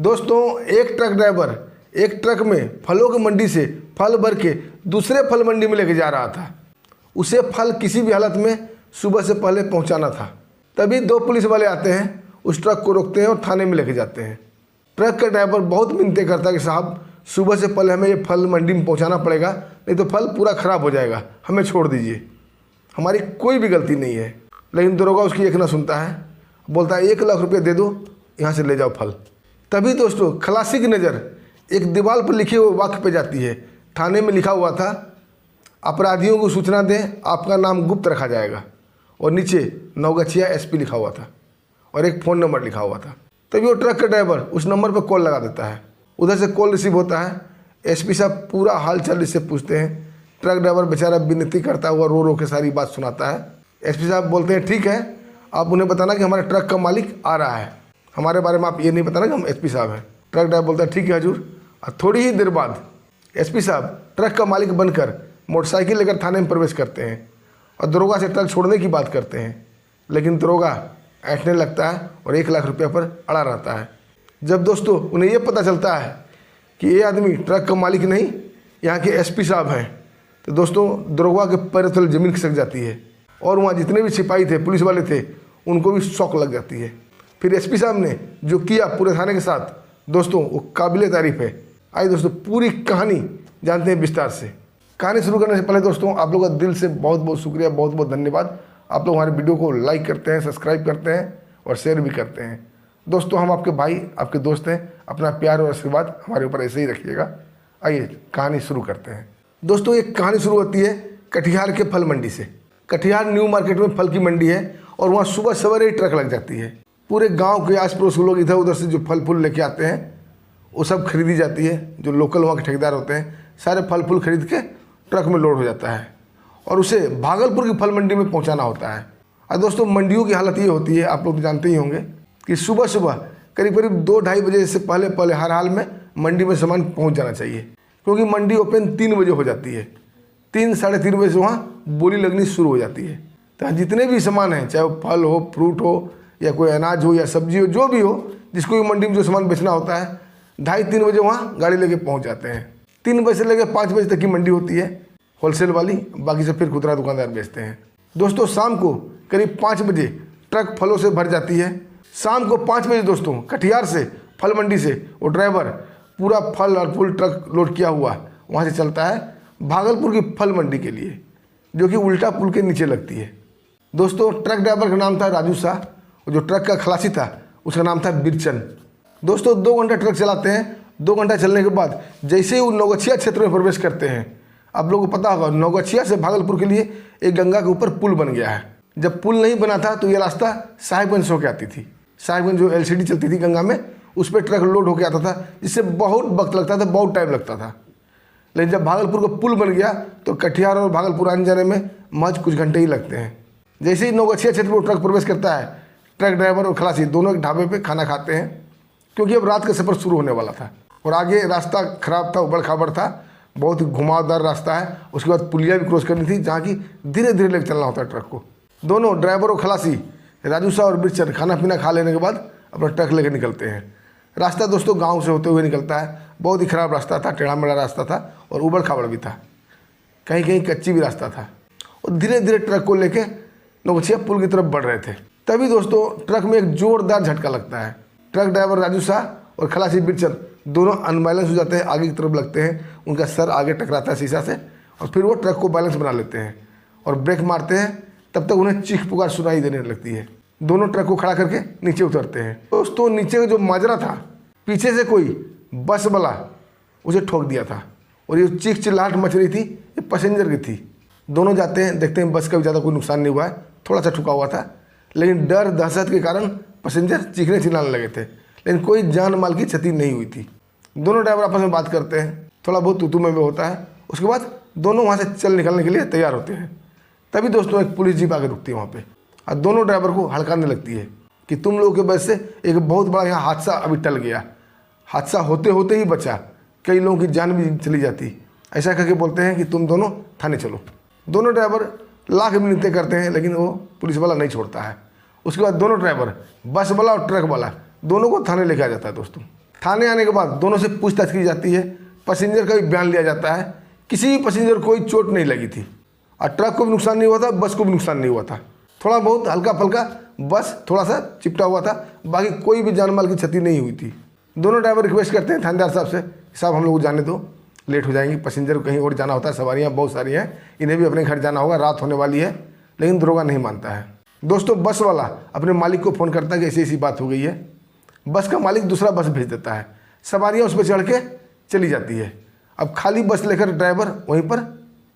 दोस्तों एक truck driver एक ट्रक में फलों की मंडी से फल भर के दूसरे फल मंडी में लेके जा रहा था। उसे फल किसी भी हालत में सुबह से पहले पहुंचाना था। तभी दो पुलिस वाले आते हैं, उस ट्रक को रोकते हैं और थाने में लेके जाते हैं। ट्रक का ड्राइवर बहुत मिन्नतें करता है कि साहब सुबह से पहले हमें ये फल मंडी में पहुंचाना पड़ेगा, नहीं तो फल पूरा ख़राब हो जाएगा, हमें छोड़ दीजिए, हमारी कोई भी गलती नहीं है। लेकिन दरोगा उसकी एक ना सुनता है, बोलता है 1 लाख रुपये दे दो, यहाँ से ले जाओ फल। तभी दोस्तों खलासी की नज़र एक दीवार पर लिखे हुए वाक्य पे जाती है। थाने में लिखा हुआ था, अपराधियों को सूचना दें, आपका नाम गुप्त रखा जाएगा, और नीचे नवगछिया SP लिखा हुआ था और एक फ़ोन नंबर लिखा हुआ था। तभी वो ट्रक का ड्राइवर उस नंबर पर कॉल लगा देता है। उधर से कॉल रिसीव होता है। SP साहब पूरा हाल चाल इससे पूछते हैं। ट्रक ड्राइवर बेचारा विनती करता हुआ रो रो के सारी बात सुनाता है। SP साहब बोलते हैं ठीक है, आप उन्हें बताना कि हमारे ट्रक का मालिक आ रहा है, हमारे बारे में आप ये नहीं बताना कि हम SP साहब हैं। ट्रक ड्राइवर बोलता है ठीक है हजूर। और थोड़ी ही देर बाद SP साहब ट्रक का मालिक बनकर मोटरसाइकिल लेकर थाने में प्रवेश करते हैं और दरोगा से ट्रक छोड़ने की बात करते हैं। लेकिन दरोगा ऐंठने लगता है और 1 लाख रुपये पर अड़ा रहता है। जब दोस्तों उन्हें ये पता चलता है कि ये आदमी ट्रक का मालिक नहीं, यहाँ के SP साहब हैं, तो दोस्तों दरोगा के पैर तले ज़मीन खिसक जाती है और वहाँ जितने भी सिपाही थे, पुलिस वाले थे, उनको भी शौक लग जाती है। फिर SP साहब ने जो किया पूरे थाने के साथ, दोस्तों वो काबिले तारीफ़ है। आइए दोस्तों पूरी कहानी जानते हैं विस्तार से। कहानी शुरू करने से पहले दोस्तों आप लोगों का दिल से बहुत बहुत शुक्रिया, बहुत बहुत धन्यवाद। आप लोग हमारे वीडियो को लाइक करते हैं, सब्सक्राइब करते हैं और शेयर भी करते हैं। दोस्तों हम आपके भाई, आपके दोस्त हैं, अपना प्यार और आशीर्वाद हमारे ऊपर ऐसे ही रखिएगा। आइए कहानी शुरू करते हैं। दोस्तों एक कहानी शुरू होती है कटिहार के फल मंडी से। कटिहार न्यू मार्केट में फल की मंडी है और वहाँ सुबह सवेरे ही ट्रक लग जाती है। पूरे गाँव के आस पड़ोस के लोग इधर उधर से जो फल फूल लेके आते हैं वो सब खरीदी जाती है। जो लोकल वहाँ के ठेकेदार होते हैं सारे फल फूल खरीद के ट्रक में लोड हो जाता है और उसे भागलपुर की फल मंडी में पहुंचाना होता है। और दोस्तों मंडियों की हालत ये होती है, आप लोग तो जानते ही होंगे, कि सुबह सुबह करीब करीब 2-2:30 बजे से पहले हर हाल में मंडी में सामान पहुंच जाना चाहिए, क्योंकि मंडी ओपन 3 बजे हो जाती है। 3-3:30 बजे से वहाँ बोली लगनी शुरू हो जाती है। तो जितने भी सामान हैं, चाहे वो फल हो, फ्रूट हो, या कोई अनाज हो या सब्जी हो, जो भी हो, जिसको भी मंडी में जो सामान बेचना होता है, 2:30-3 बजे वहाँ गाड़ी लेके पहुँच जाते हैं। 3 बजे से लेकर 5 बजे तक की मंडी होती है होलसेल वाली, बाकी से फिर खुदरा दुकानदार बेचते हैं। दोस्तों शाम को करीब 5 बजे ट्रक फलों से भर जाती है। शाम को 5 बजे दोस्तों कटिहार से फल मंडी से वो ड्राइवर पूरा फल और फुल ट्रक लोड किया हुआ वहाँ से चलता है भागलपुर की फल मंडी के लिए, जो कि उल्टा पुल के नीचे लगती है। दोस्तों ट्रक ड्राइवर का नाम था राजू शाह और जो ट्रक का खलासी था उसका नाम था बिरचन। दोस्तों 2 घंटा ट्रक चलाते हैं। 2 घंटा चलने के बाद जैसे ही वो नवगछिया क्षेत्र में प्रवेश करते हैं, आप लोगों को पता होगा नवगछिया से भागलपुर के लिए एक गंगा के ऊपर पुल बन गया है। जब पुल नहीं बना था तो ये रास्ता साहिबगंज से होकर आती थी। साहिबगंज जो LCD चलती थी गंगा में, उस पर ट्रक लोड होकर आता था, जिससे बहुत वक्त लगता था, बहुत टाइम लगता था। लेकिन जब भागलपुर का पुल बन गया तो कटिहार और भागलपुर आने जाने में महज कुछ घंटे ही लगते हैं। जैसे ही नवगछिया क्षेत्र में ट्रक प्रवेश करता है, ट्रक ड्राइवर और खलासी दोनों एक ढाबे पर खाना खाते हैं, क्योंकि अब रात का सफ़र शुरू होने वाला था और आगे रास्ता खराब था, उबड़ खाबड़ था, बहुत ही घुमावदार रास्ता है। उसके बाद पुलिया भी क्रॉस करनी थी, जहाँ की धीरे धीरे लेकर चलना होता है ट्रक को। दोनों ड्राइवर और खलासी राजू शाह और बिरचन खाना पीना खा लेने के बाद अपना ट्रक लेकर निकलते हैं। रास्ता दोस्तों गांव से होते हुए निकलता है। बहुत ही ख़राब रास्ता था, टेढ़ा मेढ़ा रास्ता था और उबड़ खाबड़ भी था, कहीं कहीं कच्ची भी रास्ता था। और धीरे धीरे ट्रक को लेकर नवगछिया पुल की तरफ बढ़ रहे थे। तभी दोस्तों ट्रक में एक जोरदार झटका लगता है। ट्रक ड्राइवर राजू शाह और खलासी बिरचन दोनों अनबैलेंस हो जाते हैं, आगे की तरफ लगते हैं। उनका सर आगे टकराता है शीशा से और फिर वो ट्रक को बैलेंस बना लेते हैं और ब्रेक मारते हैं। तब तक उन्हें चीख पुकार सुनाई देने लगती है। दोनों ट्रक को खड़ा करके नीचे उतरते हैं। दोस्तों नीचे का जो माजरा था, पीछे से कोई बस वाला उसे ठोक दिया था और ये चीख चिल्लाहट मच रही थी, ये पैसेंजर की थी। दोनों जाते हैं, देखते हैं बस का भी ज़्यादा कोई नुकसान नहीं हुआ है, थोड़ा सा ठुका हुआ था, लेकिन डर दहशत के कारण पैसेंजर चीखने चिल्लाने लगे थे, लेकिन कोई जान माल की क्षति नहीं हुई थी। दोनों ड्राइवर आपस में बात करते हैं, थोड़ा बहुत तू में भी होता है। उसके बाद दोनों वहाँ से चल निकलने के लिए तैयार होते हैं। तभी दोस्तों एक पुलिस जीप आके रुकती है वहाँ पे और दोनों ड्राइवर को हड़काने लगती है कि तुम लोगों के वजह से एक बहुत बड़ा यहाँ हादसा अभी टल गया, हादसा होते होते ही बचा, कई लोगों की जान भी चली जाती। ऐसा करके बोलते हैं कि तुम दोनों थाने चलो। दोनों ड्राइवर लाख मिन्नतें करते हैं, लेकिन वो पुलिस वाला नहीं छोड़ता है। उसके बाद दोनों ड्राइवर, बस वाला और ट्रक वाला, दोनों को थाने लेके आ जाता है। दोस्तों थाने आने के बाद दोनों से पूछताछ की जाती है, पैसेंजर का भी बयान लिया जाता है। किसी भी पैसेंजर को कोई चोट नहीं लगी थी और ट्रक को भी नुकसान नहीं हुआ था, बस को भी नुकसान नहीं हुआ था। थोड़ा बहुत हल्का फुल्का बस थोड़ा सा चिपटा हुआ था, बाकी कोई भी जान माल की क्षति नहीं हुई थी। दोनों ड्राइवर रिक्वेस्ट करते हैं थानेदार साहब से, साहब हम लोग को जाने दो, लेट हो जाएंगे, पैसेंजर को कहीं और जाना होता है, सवारियाँ बहुत सारी हैं, इन्हें भी अपने घर जाना होगा, रात होने वाली है। लेकिन दरोगा नहीं मानता है। दोस्तों बस वाला अपने मालिक को फ़ोन करता है कि ऐसी ऐसी बात हो गई है। बस का मालिक दूसरा बस भेज देता है, सवारियाँ उस पर चढ़ के चली जाती है। अब खाली बस लेकर ड्राइवर वहीं पर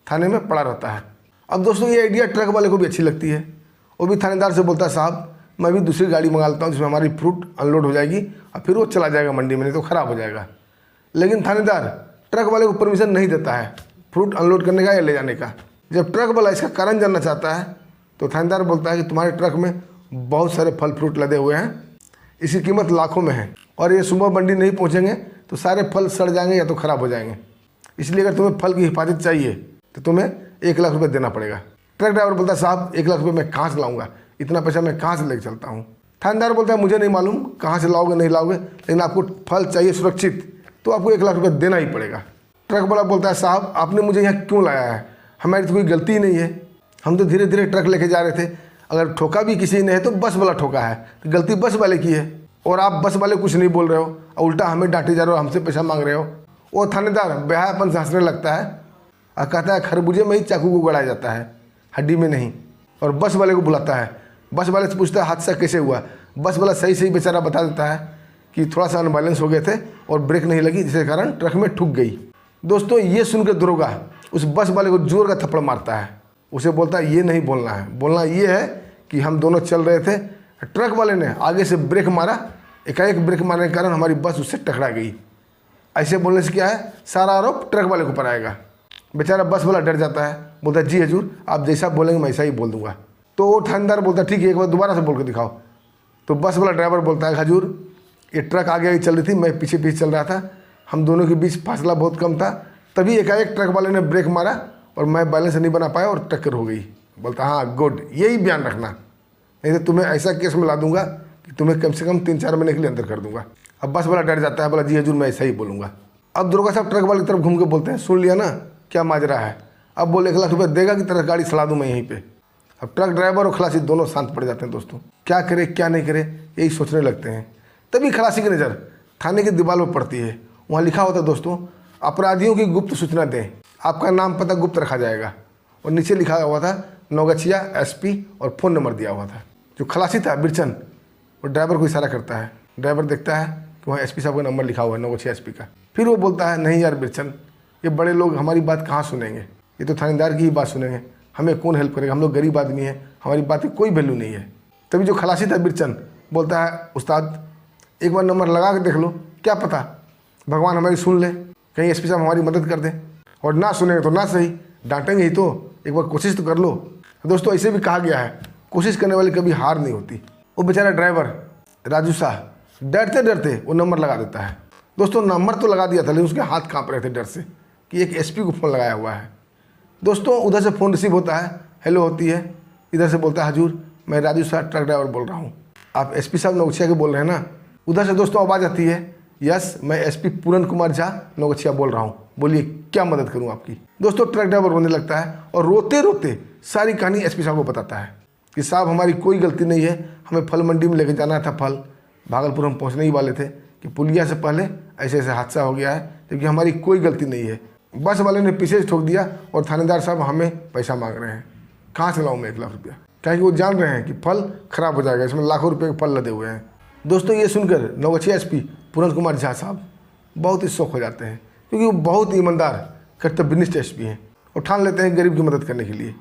थाने में पड़ा रहता है। अब दोस्तों ये आइडिया ट्रक वाले को भी अच्छी लगती है। वो भी थानेदार से बोलता है, साहब मैं भी दूसरी गाड़ी मंगा लेता हूँ जिसमें हमारी फ्रूट अनलोड हो जाएगी और फिर वो चला जाएगा मंडी में, नहीं तो ख़राब हो जाएगा। लेकिन थानेदार ट्रक वाले को परमिशन नहीं देता है फ्रूट अनलोड करने का या ले जाने का। जब ट्रक वाला इसका कारण जानना चाहता है तो थानेदार बोलता है कि तुम्हारे ट्रक में बहुत सारे फल फ्रूट लदे हुए हैं, इसकी कीमत लाखों में है और ये सुबह मंडी नहीं पहुँचेंगे तो सारे फल सड़ जाएंगे या तो ख़राब हो जाएंगे। इसलिए अगर तुम्हें फल की हिफाजत चाहिए तो तुम्हें 1 लाख रुपये देना पड़ेगा। ट्रक ड्राइवर बोलता है, साहब 1 लाख रुपये मैं कहाँ से लाऊंगा, इतना पैसा मैं कहाँ से लेकर चलता हूँ। थानेदार बोलता है, मुझे नहीं मालूम कहाँ से लाओगे नहीं लाओगे, लेकिन आपको फल चाहिए सुरक्षित तो आपको 1 लाख रुपये देना ही पड़ेगा। ट्रक वाला बोलता है, साहब आपने मुझे यहाँ क्यों लाया है, हमारी तो कोई गलती ही नहीं है, हम तो धीरे धीरे ट्रक लेके जा रहे थे, अगर ठोका भी किसी ने है तो बस वाला ठोका है, तो गलती बस वाले की है और आप बस वाले कुछ नहीं बोल रहे हो और उल्टा हमें डांटे जा रहे हो, हमसे पैसा मांग रहे हो। वो थानेदार बेहायापन से हंसने लगता है और कहता है, खरबूजे में ही चाकू को गड़ाया जाता है, हड्डी में नहीं। और बस वाले को बुलाता है, बस वाले से पूछता है हादसा कैसे हुआ। बस वाला सही सही बेचारा बता देता है कि थोड़ा सा अनबैलेंस हो गए थे और ब्रेक नहीं लगी जिसके कारण ट्रक में ठुक गई। दोस्तों ये सुनकर दरोगा उस बस वाले को जोर का थप्पड़ मारता है, उसे बोलता है ये नहीं बोलना है, बोलना ये है कि हम दोनों चल रहे थे, ट्रक वाले ने आगे से ब्रेक मारा, एकाएक ब्रेक मारने के कारण हमारी बस उससे टकरा गई। ऐसे बोलने से क्या है, सारा आरोप ट्रक वाले को पर आएगा। बेचारा बस वाला डर जाता है, बोलता है जी हजूर आप जैसा बोलेंगे मैं ऐसा ही बोल दूंगा। तो वो थानेदार बोलता है ठीक है एक बार दोबारा से बोल के दिखाओ। तो बस वाला ड्राइवर बोलता है, हजूर ये ट्रक आगे आगे चल रही थी, मैं पीछे पीछे चल रहा था, हम दोनों के बीच फासला बहुत कम था, तभी एकाएक ट्रक वाले ने ब्रेक मारा और मैं बैलेंस नहीं बना पाया और टक्कर हो गई। बोलता हाँ गुड, यही बयान रखना, नहीं तो तुम्हें ऐसा केस में ला दूंगा कि तुम्हें कम से कम 3-4 महीने के लिए अंदर कर दूंगा। अब बस वाला डर जाता है, बोला जी हजूर मैं ऐसा ही बोलूँगा। अब दरोगा साहब ट्रक वाले की तरफ घूम के बोलते हैं, सुन लिया ना क्या माजरा है, अब बोले 1 लाख रुपये देगा कि तेरा गाड़ी सड़ा दूँ मैं यहीं पे। अब ट्रक ड्राइवर और खलासी दोनों शांत पड़ जाते हैं। दोस्तों क्या करे क्या नहीं करे यही सोचने लगते हैं। तभी खलासी की नज़र थाने की दीवार पर पड़ती है, वहाँ लिखा होता है दोस्तों, अपराधियों की गुप्त सूचना दें, आपका नाम पता गुप्त रखा जाएगा। और नीचे लिखा हुआ था नौगछिया SP और फ़ोन नंबर दिया हुआ था। जो खलासी था बिरचन, वो ड्राइवर को इशारा करता है, ड्राइवर देखता है कि वहाँ SP साहब का नंबर लिखा हुआ है, नौगछिया SP का। फिर वो बोलता है, नहीं यार बिरचन, ये बड़े लोग हमारी बात कहाँ सुनेंगे, ये तो थानेदार की ही बात सुनेंगे, हमें कौन हेल्प करेगा, हम लोग गरीब आदमी हैं, हमारी बात की कोई वैल्यू नहीं है। तभी जो खलासी था बिरचन बोलता है, उस्ताद एक बार नंबर लगा के देख लो, क्या पता भगवान हमारी सुन ले, कहीं SP साहब हमारी मदद कर दें, और ना सुनेंगे तो ना सही, डांटेंगे ही तो, एक बार कोशिश तो कर लो। दोस्तों ऐसे भी कहा गया है, कोशिश करने वाली कभी हार नहीं होती। वो बेचारा ड्राइवर राजू शाह डरते डरते वो नंबर लगा देता है। दोस्तों नंबर तो लगा दिया था, लेकिन उसके हाथ काँप रहे थे डर से कि एक SP को फ़ोन लगाया हुआ है। दोस्तों उधर से फ़ोन रिसीव होता है, हेलो होती है, इधर से बोलता है, हजूर मैं राजू शाह ट्रक ड्राइवर बोल रहा हूँ, आप SP साहब नौगछिया के बोल रहे हैं ना। उधर से दोस्तों आवाज़ आती है, यस मैं SP पूरन कुमार झा नौगछिया बोल रहा हूँ, बोलिए क्या मदद करूँ आपकी। दोस्तों ट्रक ड्राइवर रोने लगता है और रोते रोते सारी कहानी SP साहब को बताता है कि साहब हमारी कोई गलती नहीं है, हमें फल मंडी में लेके जाना था फल, भागलपुर हम पहुँचने ही वाले थे कि पुलिया से पहले ऐसे ऐसे हादसा हो गया है, जबकि हमारी कोई गलती नहीं है, बस वाले ने पीछे से ठोक दिया और थानेदार साहब हमें पैसा मांग रहे हैं। कहाँ से लाऊँ मैं 1 लाख रुपया, क्या कि वो जान रहे हैं कि फल ख़राब हो जाएगा, इसमें लाखों रुपये के फल लदे हुए हैं। दोस्तों ये सुनकर नौगछिया SP पूरन कुमार झा साहब बहुत ही शौक हो जाते हैं, क्योंकि वो बहुत ईमानदार कर्तव्यनिष्ठ SP हैं और ठान लेते हैं गरीब की मदद करने के लिए।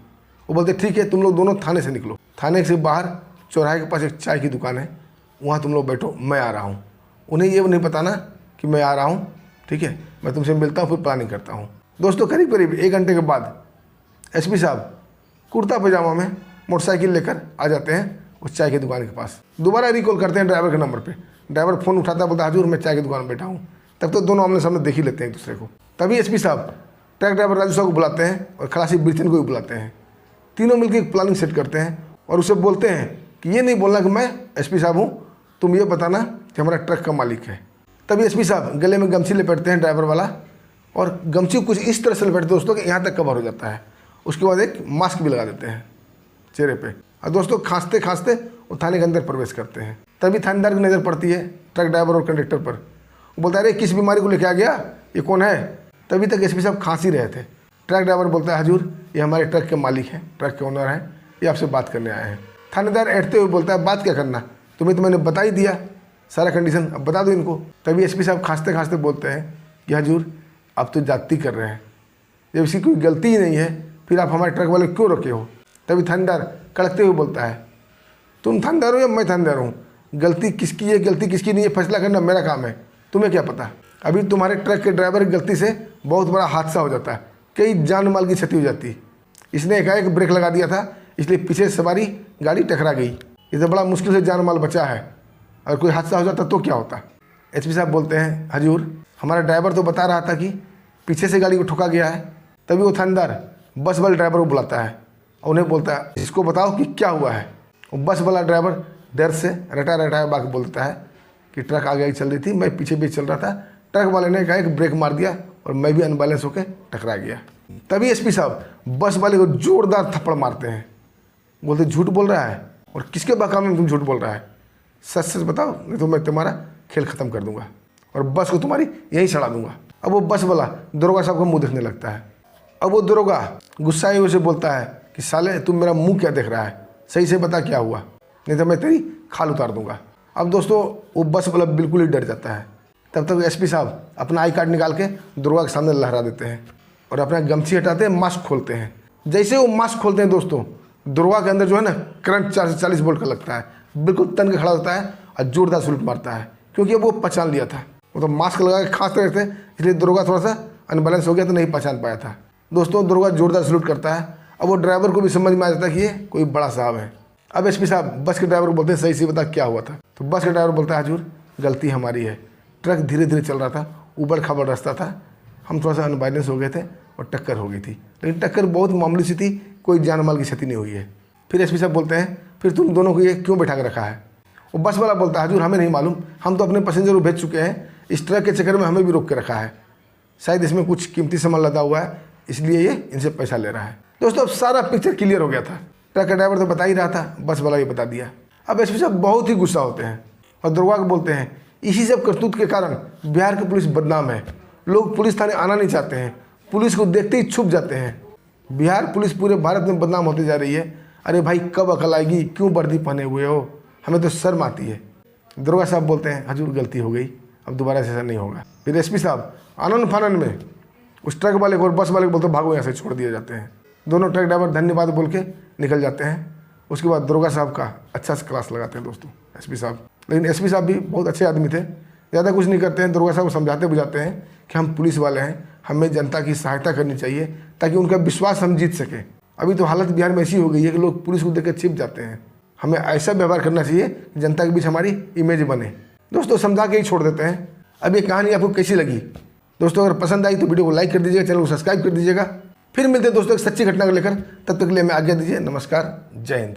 वो बोलते ठीक है तुम लोग दोनों थाने से निकलो, थाने से बाहर चौराहे के पास एक चाय की दुकान है, वहाँ तुम लोग बैठो, मैं आ रहा हूँ। उन्हें ये नहीं बताना कि मैं आ रहा हूँ, ठीक है, मैं तुमसे मिलता हूँ फिर प्लानिंग करता हूँ। दोस्तों करीब करीब 1 घंटे के बाद SP साहब कुर्ता पैजामा में मोटरसाइकिल लेकर आ जाते हैं उस चाय की दुकान के पास। दोबारा रिकॉल करते हैं ड्राइवर के नंबर पे, ड्राइवर फ़ोन उठाता है, बोलता हजूर मैं चाय की दुकान में बैठा हूँ। तब तो दोनों आमने सामने देख ही लेते हैं एक दूसरे को। तभी SP साहब ट्रक ड्राइवर राजू साहब को बुलाते हैं और खलासी बिरचन को भी बुलाते हैं। तीनों मिलकर एक प्लानिंग सेट करते हैं और उसे बोलते हैं कि ये नहीं बोलना कि मैं SP साहब हूँ, तुम ये बताना कि हमारा ट्रक का मालिक है। तभी एसपी साहब गले में गमछी लपेटते हैं ड्राइवर वाला, और गमछी कुछ इस तरह से लपेटते हैं दोस्तों कि यहाँ तक कवर हो जाता है। उसके बाद एक मास्क भी लगा देते हैं चेहरे पे, और दोस्तों खांसते खांसते वो थाने के अंदर प्रवेश करते हैं। तभी थानेदार की नज़र पड़ती है ट्रक ड्राइवर और कंडक्टर पर। वो बोलता है, अरे किस बीमारी को लेके आ गया, ये कौन है? तभी तक एसपी साहब खांस ही रहे थे। ट्रक ड्राइवर बोलता है, हजूर ये हमारे ट्रक के मालिक हैं, ट्रक के ओनर हैं, ये आपसे बात करने आए हैं। थानेदार ऐठते हुए बोलता है, बात क्या करना, तुम्हें तो मैंने बता ही दिया सारा कंडीशन, अब बता दो इनको। तभी एसपी साहब खांसते खांसते बोलते हैं कि हजूर आप तो जाती कर रहे हैं, जब इसकी कोई गलती ही नहीं है फिर आप हमारे ट्रक वाले क्यों रोके हो? तभी थानेदार कड़कते हुए बोलता है, तुम थानेदार हो या मैं थानेदार हूँ? गलती किसकी है गलती किसकी नहीं है फैसला करना मेरा काम है, तुम्हें क्या पता? अभी तुम्हारे ट्रक के ड्राइवर की गलती से बहुत बड़ा हादसा हो जाता है, कई जान माल की क्षति हो जाती। इसने एकाएक ब्रेक लगा दिया था, इसलिए पीछे सवारी गाड़ी टकरा गई, इसे बड़ा मुश्किल से जान माल बचा है, अगर कोई हादसा हो जाता तो क्या होता? एसपी साहब बोलते हैं, हजूर हमारा ड्राइवर तो बता रहा था कि पीछे से गाड़ी को ठुका गया है। तभी वो थानेदार बस वाले ड्राइवर को बुलाता है और उन्हें बोलता है, इसको बताओ कि क्या हुआ है। वो बस वाला ड्राइवर डर से रटा रटाया बात बोलता है कि ट्रक आगे चल रही थी, मैं पीछे भी चल रहा था, ट्रक वाले ने एकाएक ब्रेक मार दिया और मैं भी अनबैलेंस होकर टकरा गया। तभी एसपी साहब बस वाले को जोरदार थप्पड़ मारते हैं, बोलते झूठ बोल रहा है, और किसके बहकावे में तुम झूठ बोल रहा है? सच सच बताओ, नहीं तो मैं तुम्हारा खेल ख़त्म कर दूंगा और बस को तुम्हारी यहीं चढ़ा दूंगा। अब वो बस वाला दरोगा साहब को मुंह देखने लगता है। अब वो दरोगा गुस्साए हुए से बोलता है कि साले तुम मेरा मुंह क्या देख रहा है, सही से बता क्या हुआ, नहीं तो मैं तेरी खाल उतार दूंगा। अब दोस्तों वो बस वाला बिल्कुल ही डर जाता है। तब तक एसपी साहब अपना आई कार्ड निकाल के दरोगा के सामने लहरा देते हैं और अपना गमछी हटाते हैं, मास्क खोलते हैं। जैसे वो मास्क खोलते हैं दोस्तों, दरोगा के अंदर जो है ना करंट 4 से 40 वोल्ट का लगता है, बिल्कुल तन के खड़ा होता है और जोरदार सलूट मारता है, क्योंकि अब वो पहचान लिया था। वो तो मास्क लगा के खांसते रहते हैं, इसलिए दरोगा थोड़ा सा अनबैलेंस हो गया तो नहीं पहचान पाया था। दोस्तों दरोगा जोरदार सलूट करता है। अब वो ड्राइवर को भी समझ में आ जाता है कि ये कोई बड़ा साहब है। अब एसपी साहब बस के ड्राइवर को बोलते हैं, सही से बता क्या हुआ था? तो बस के ड्राइवर बोलता है, हजूर गलती हमारी है, ट्रक धीरे धीरे चल रहा था, ऊबड़ खाबड़ रास्ता था, हम थोड़ा सा अनबैलेंस हो गए थे और टक्कर हो गई थी, लेकिन टक्कर बहुत मामूली सी थी, कोई जान माल की क्षति नहीं हुई है। फिर एसपी साहब बोलते हैं, फिर तुम दोनों को ये क्यों बैठा के रखा है? वो बस वाला बोलता है, हजूर हमें नहीं मालूम, हम तो अपने पैसेंजर को भेज चुके हैं, इस ट्रक के चक्कर में हमें भी रोक के रखा है, शायद इसमें कुछ कीमती सामान लदा हुआ है, इसलिए ये इनसे पैसा ले रहा है। दोस्तों अब सारा पिक्चर क्लियर हो गया था, ट्रक का ड्राइवर तो बता ही रहा था, बस वाला ये बता दिया। अब एसपी साहब बहुत ही गुस्सा होते हैं और दरोगा को बोलते हैं, इसी सब करतूत के कारण बिहार की पुलिस बदनाम है, लोग पुलिस थाने आना नहीं चाहते हैं, पुलिस को देखते ही छुप जाते हैं, बिहार पुलिस पूरे भारत में बदनाम होती जा रही है। अरे भाई कब अकल आएगी, क्यों वर्दी पहने हुए हो, हमें तो शर्म आती है। दरोगा साहब बोलते हैं, हजूर गलती हो गई, अब दोबारा से ऐसा नहीं होगा। फिर एसपी साहब आनंद फानंद में उस ट्रक वाले को और बस वाले को बोलते भागो यहाँ से, छोड़ दिए जाते हैं। दोनों ट्रक ड्राइवर धन्यवाद बोल के निकल जाते हैं। उसके बाद दरोगा साहब का अच्छा से क्लास लगाते हैं दोस्तों एसपी साहब। लेकिन एसपी साहब भी बहुत अच्छे आदमी थे, ज़्यादा कुछ नहीं करते हैं, दरोगा साहब को समझाते बुझाते हैं कि हम पुलिस वाले हैं, हमें जनता की सहायता करनी चाहिए ताकि उनका विश्वास हम जीत सकें। अभी तो हालत बिहार में ऐसी हो गई है कि लोग पुलिस को देख कर छिप जाते हैं, हमें ऐसा व्यवहार करना चाहिए कि जनता के बीच हमारी इमेज बने। दोस्तों समझा के ही छोड़ देते हैं। अब ये कहानी आपको कैसी लगी? दोस्तों अगर पसंद आई तो वीडियो को लाइक कर दीजिएगा, चैनल को सब्सक्राइब कर दीजिएगा। फिर मिलते हैं दोस्तों एक सच्ची घटना को लेकर, तब तक के लिए हमें आज्ञा दीजिए। नमस्कार, जय हिंद।